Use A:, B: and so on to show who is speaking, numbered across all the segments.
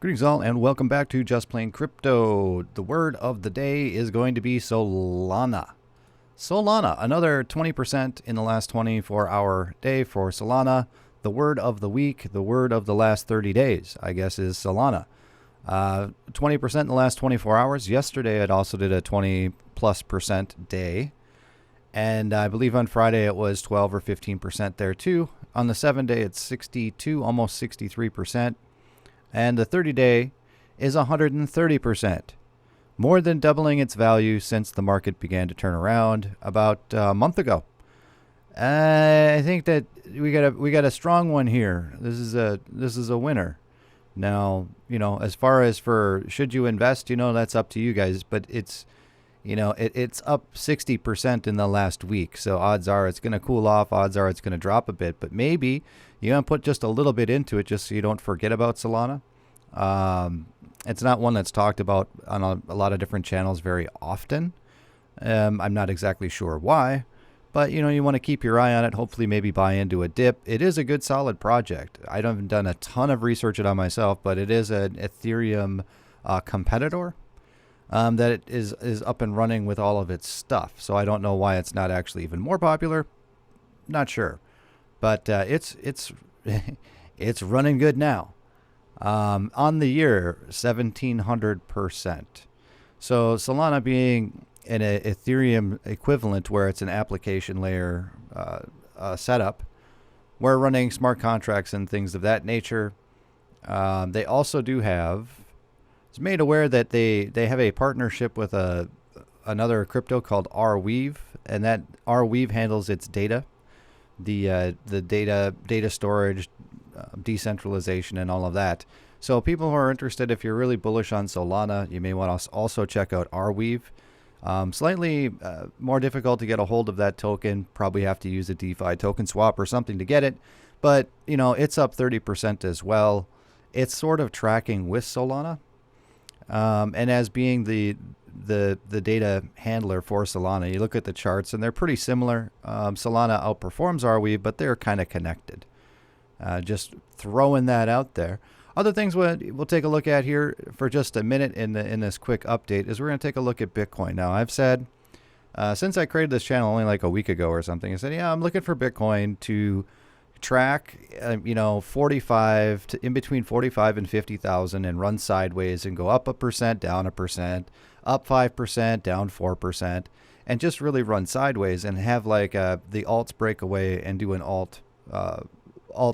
A: Greetings all and welcome back to Just Plain Crypto. The word of the day is going to be Solana. Solana, another 20% in the last 24-hour day for Solana. The word of the week, the word of the last 30 days, I guess, is Solana. 20% in the last 24 hours. Yesterday it also did a 20+% day. And I believe on Friday it was 12 or 15% there too. On the 7-day it's 62, almost 63%. And the 30-day is 130%, more than doubling its value since the market began to turn around about a month ago. I think that we got a strong one here. This is a winner. Now, as far as for should you invest, that's up to you guys, but it's it's up 60% in the last week. So odds are it's going to cool off. Odds are it's going to drop a bit. But maybe you want to put just a little bit into it just so you don't forget about Solana. It's not one that's talked about on a lot of different channels very often. I'm not exactly sure why. But, you want to keep your eye on it. Hopefully maybe buy into a dip. It is a good solid project. I haven't done a ton of research on myself, but it is an Ethereum competitor. That it is up and running with all of its stuff. So I don't know why it's not actually even more popular. Not sure, but it's it's running good now. On the year, 1,700%. So Solana being an Ethereum equivalent, where it's an application layer setup, we're running smart contracts and things of that nature. They also do have. It's made aware that they have a partnership with another crypto called Arweave, and that Arweave handles its data, the data storage, decentralization, and all of that. So people who are interested, if you're really bullish on Solana, you may want to also check out Arweave. Slightly more difficult to get a hold of that token. Probably have to use a DeFi token swap or something to get it. But it's up 30% as well. It's sort of tracking with Solana. And as being the data handler for Solana, you look at the charts and they're pretty similar. Solana outperforms Arweave, but they're kind of connected. Just throwing that out there. Other things we'll take a look at here for just a minute in this quick update is we're going to take a look at Bitcoin. Now, I've said since I created this channel only like a week ago or something, I said, yeah, I'm looking for Bitcoin to track 45 to in between 45 and 50,000 and run sideways and go up 1%, down 1%, up 5%, down 4%, and just really run sideways and have like the alts break away and do an alt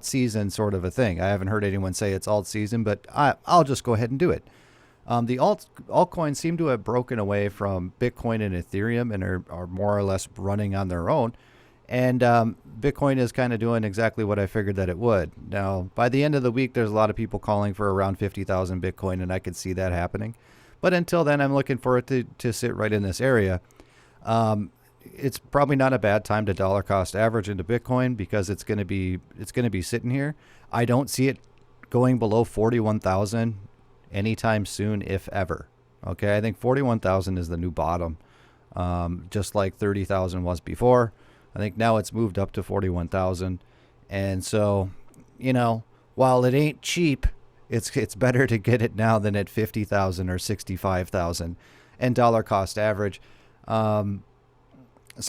A: season sort of a thing. I haven't heard anyone say it's alt season, but I'll just go ahead and do it. The altcoins seem to have broken away from Bitcoin and Ethereum and are more or less running on their own. And Bitcoin is kind of doing exactly what I figured that it would. Now, by the end of the week, there's a lot of people calling for around 50,000 Bitcoin, and I could see that happening. But until then, I'm looking for it to sit right in this area. It's probably not a bad time to dollar cost average into Bitcoin because it's going to be sitting here. I don't see it going below 41,000 anytime soon, if ever. Okay, I think 41,000 is the new bottom, just like 30,000 was before. I think now it's moved up to 41,000. And so, while it ain't cheap, it's better to get it now than at 50,000 or 65,000 and dollar cost average. Some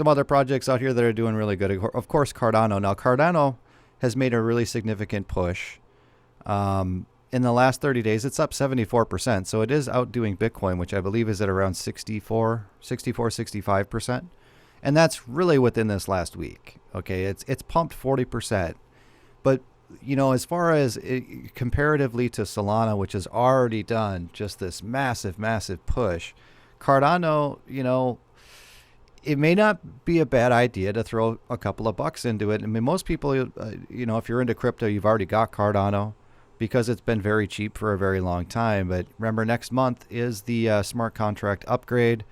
A: other projects out here that are doing really good. Of course, Cardano. Now, Cardano has made a really significant push. In the last 30 days, it's up 74%. So it is outdoing Bitcoin, which I believe is at around 65%. And that's really within this last week. Okay, it's pumped 40%. But, as far as comparatively to Solana, which has already done just this massive, massive push, Cardano, it may not be a bad idea to throw a couple of bucks into it. I mean, most people, if you're into crypto, you've already got Cardano because it's been very cheap for a very long time. But remember, next month is the smart contract upgrade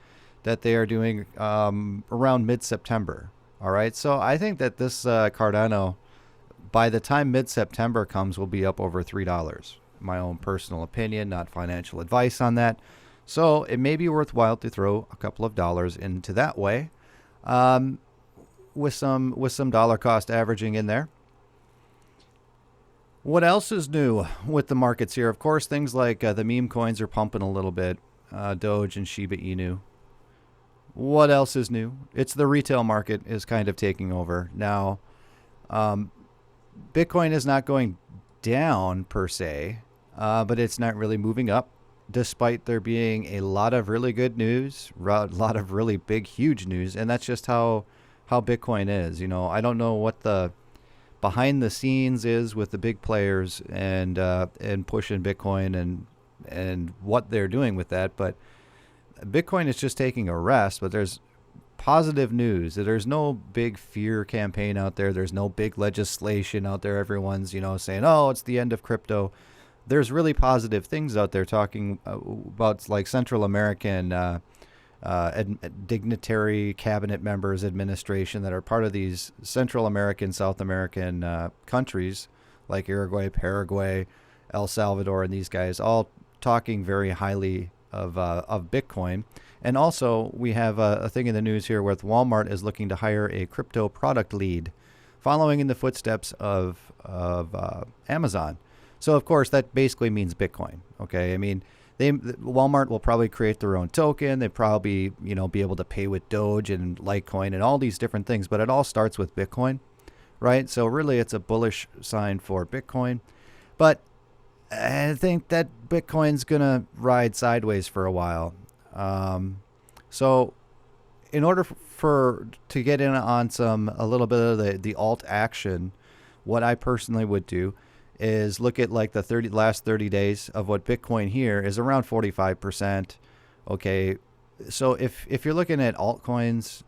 A: that they are doing around mid-September. All right. So I think that this Cardano, by the time mid-September comes, will be up over $3. My own personal opinion, not financial advice on that. So it may be worthwhile to throw a couple of dollars into that way, with some dollar cost averaging in there. What else is new with the markets here? Of course, things like the meme coins are pumping a little bit. Doge and Shiba Inu. What else is new? It's the retail market is kind of taking over. Now, Bitcoin is not going down per se, but it's not really moving up, despite there being a lot of really good news, a lot of really big, huge news. And that's just how Bitcoin is. I don't know what the behind the scenes is with the big players and pushing Bitcoin and what they're doing with that, but Bitcoin is just taking a rest. But there's positive news. There's no big fear campaign out there. There's no big legislation out there. Everyone's saying, oh, it's the end of crypto. There's really positive things out there talking about like Central American dignitary cabinet members, administration that are part of these Central American, South American countries like Uruguay, Paraguay, El Salvador, and these guys all talking very highly of Bitcoin. And also we have a thing in the news here where Walmart is looking to hire a crypto product lead, following in the footsteps of Amazon. So of course that basically means Bitcoin. Okay, I mean, Walmart will probably create their own token. They probably be able to pay with Doge and Litecoin and all these different things, but it all starts with Bitcoin, right? So really, it's a bullish sign for Bitcoin, but I think that Bitcoin's gonna ride sideways for a while. So in order to get in on a little bit of the alt action, what I personally would do is look at like the last 30 days of what Bitcoin here is around 45%. Okay. So if you're looking at altcoins,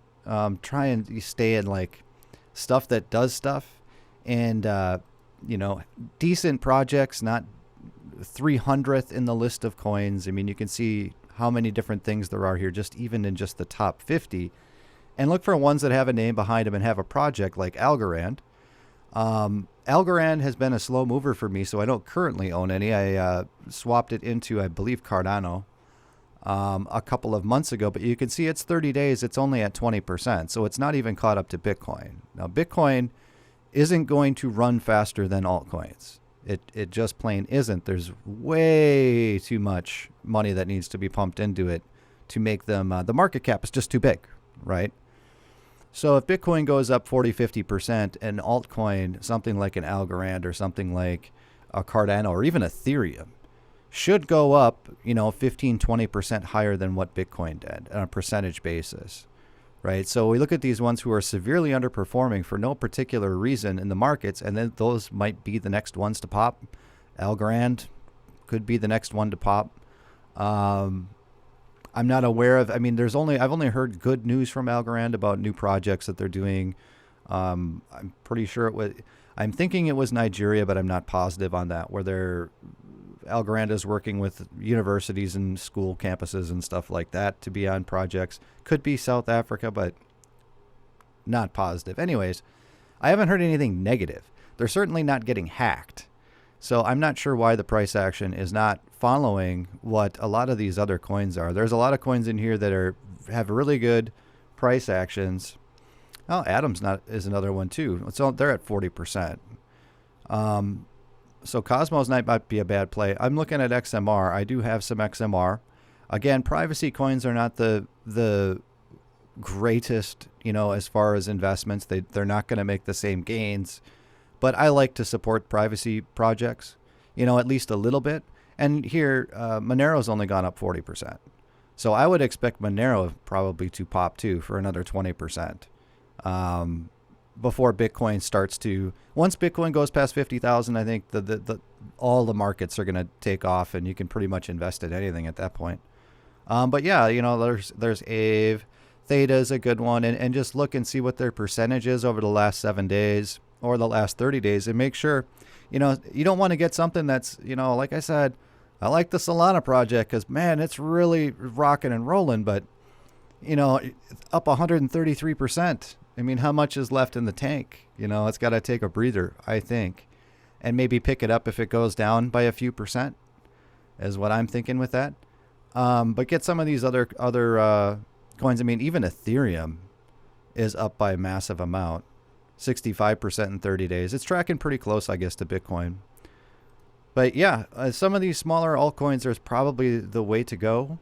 A: try and stay in like stuff that does stuff and, decent projects, not 300th in the list of coins. I mean, you can see how many different things there are here, just even in just the top 50, and look for ones that have a name behind them and have a project like Algorand. Algorand has been a slow mover for me, so I don't currently own any. I swapped it into, I believe, Cardano a couple of months ago, but you can see it's 30 days. It's only at 20%, so it's not even caught up to Bitcoin. Now, Bitcoin isn't going to run faster than altcoins. It just plain isn't. There's way too much money that needs to be pumped into it to make them, the market cap is just too big, right? So if Bitcoin goes up 40-50%, an altcoin, something like an Algorand or something like a Cardano or even Ethereum, should go up, 15-20% higher than what Bitcoin did on a percentage basis, right? So we look at these ones who are severely underperforming for no particular reason in the markets, and then those might be the next ones to pop. Algorand could be the next one to pop. I'm not aware of. I mean, I've only heard good news from Algorand about new projects that they're doing. I'm pretty sure I'm thinking it was Nigeria, but I'm not positive on that. Where Algorand is working with universities and school campuses and stuff like that to be on projects. Could be South Africa, but not positive. Anyways, I haven't heard anything negative. They're certainly not getting hacked. So I'm not sure why the price action is not following what a lot of these other coins are. There's a lot of coins in here that have really good price actions. Oh, Atom's is another one too. So they're at 40%. So Cosmos might be a bad play. I'm looking at XMR. I do have some XMR. Again, privacy coins are not the greatest, as far as investments. They're not going to make the same gains. But I like to support privacy projects, at least a little bit. And here, Monero's only gone up 40%. So I would expect Monero probably to pop too for another 20%. Before Bitcoin starts to, once Bitcoin goes past 50,000, I think all the markets are going to take off, and you can pretty much invest in anything at that point. But yeah, there's Aave, Theta is a good one, and just look and see what their percentage is over the last 7 days or the last 30 days, and make sure, you don't want to get something that's, like I said, I like the Solana project because, man, it's really rocking and rolling, but, up 133%. I mean, how much is left in the tank? It's got to take a breather, I think, and maybe pick it up if it goes down by a few percent, is what I'm thinking with that. But get some of these other coins. I mean, even Ethereum is up by a massive amount, 65% in 30 days. It's tracking pretty close, I guess, to Bitcoin. But yeah, some of these smaller altcoins are probably the way to go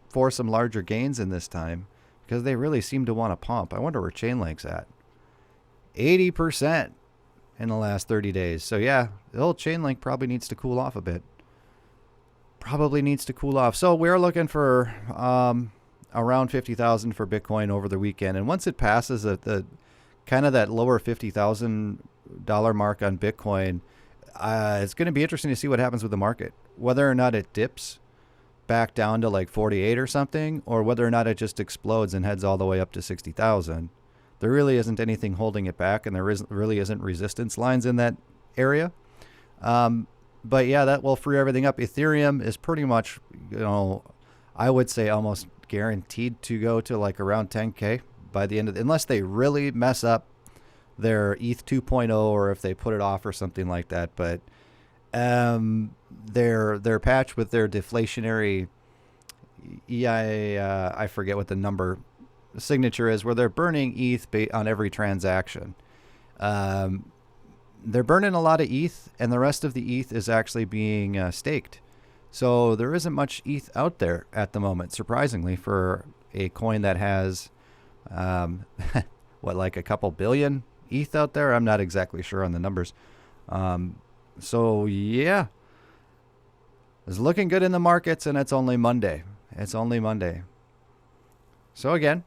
A: for some larger gains in this time because they really seem to want to pump. I wonder where Chainlink's at. 80% in the last 30 days. So yeah, the old Chainlink probably needs to cool off a bit. Probably needs to cool off. So we're looking for around 50,000 for Bitcoin over the weekend. And once it passes the kind of that lower $50,000 mark on Bitcoin, it's going to be interesting to see what happens with the market, whether or not it dips back down to like 48 or something, or whether or not it just explodes and heads all the way up to 60,000. There really isn't anything holding it back, and really isn't resistance lines in that area. But yeah, that will free everything up. Ethereum is pretty much, I would say almost guaranteed to go to like around 10K by the end of unless they really mess up their ETH 2.0 or if they put it off or something like that. But their patch with their deflationary I forget what the number signature is, where they're burning ETH on every transaction. They're burning a lot of ETH, and the rest of the ETH is actually being staked. So there isn't much ETH out there at the moment, surprisingly, for a coin that has, like a couple billion ETH out there? I'm not exactly sure on the numbers. So, yeah. It's looking good in the markets, and it's only Monday. So, again,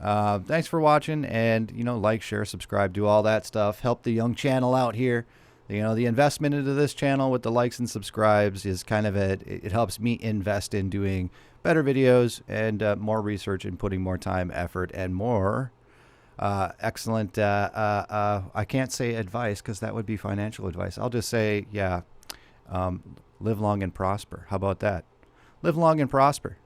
A: thanks for watching, and like, share, subscribe, do all that stuff. Help the young channel out here. The investment into this channel with the likes and subscribes is kind of it helps me invest in doing better videos and more research and putting more time, effort, and more excellent. I can't say advice because that would be financial advice. I'll just say, live long and prosper. How about that? Live long and prosper.